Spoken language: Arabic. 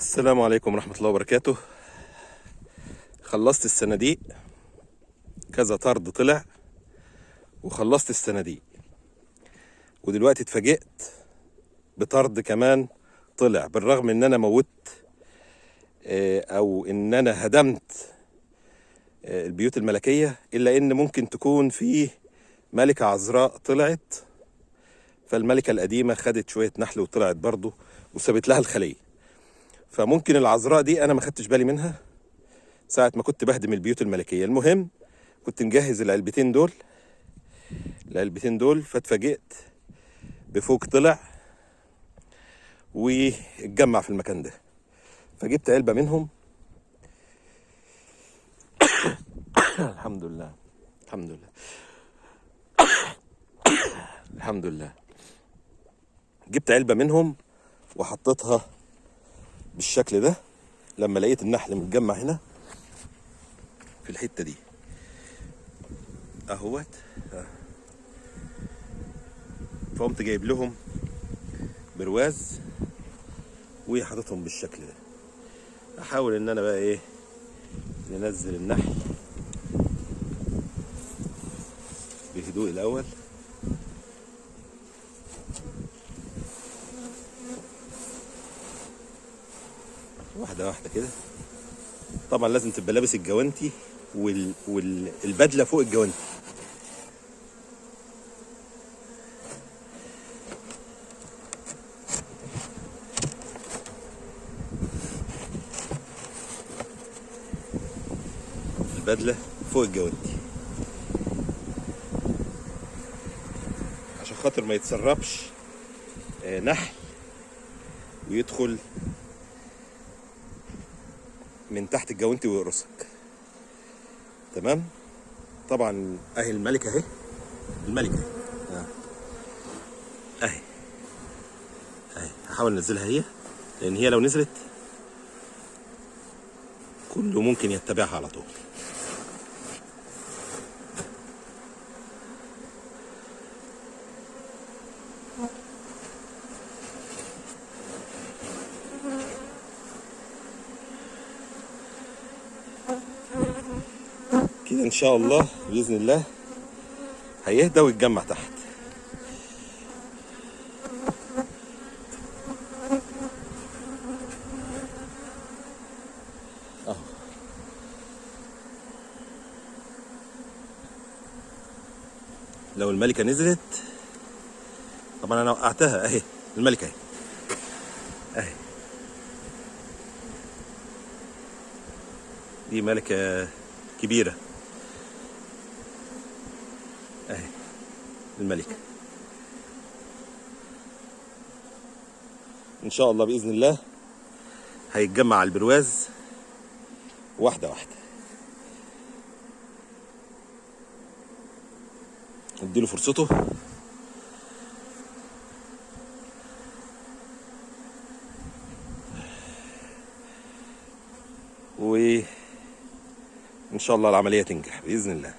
السلام عليكم ورحمة الله وبركاته. خلصت الصناديق، كذا طرد طلع وخلصت الصناديق، ودلوقتي اتفاجئت بطرد كمان طلع، بالرغم ان انا موت او ان انا هدمت البيوت الملكية، الا ان ممكن تكون في ملكة عذراء طلعت، فالملكة القديمة خدت شوية نحل وطلعت برضه وسابت لها الخلية. فممكن العذراء دي انا ما خدتش بالي منها ساعة ما كنت بهدم البيوت الملكية. المهم كنت مجهز العلبتين دول فاتفاجئت بفوق طلع واتجمع في المكان ده، فجبت علبة منهم. الحمد لله الحمد لله الحمد لله. جبت علبة منهم وحطيتها بالشكل ده لما لقيت النحل متجمع هنا في الحتة دي اهوت، فقمت جايب لهم برواز وحاططهم بالشكل ده. احاول ان انا بقى ننزل النحل بهدوء الاول، واحده واحده كده. طبعا لازم تبقى لابس الجوانتي والبدله فوق الجوانتي. البدله فوق الجوانتي عشان خاطر ما يتسربش نحل ويدخل من تحت الجوانتي ويقرصك. تمام. طبعا اهي الملكه اهي، الملكه اهي هحاول انزلها هي، لان هي لو نزلت كله ممكن يتبعها على طول. كده ان شاء الله باذن الله هيهدى ويتجمع تحت. اهو لو الملكه نزلت، طبعا انا وقعتها اهي، الملكه اهي دي ملكه كبيره اهي، الملكه. ان شاء الله باذن الله هيتجمع على البرواز واحده واحده، اديله فرصته. وان شاء الله العمليه تنجح باذن الله.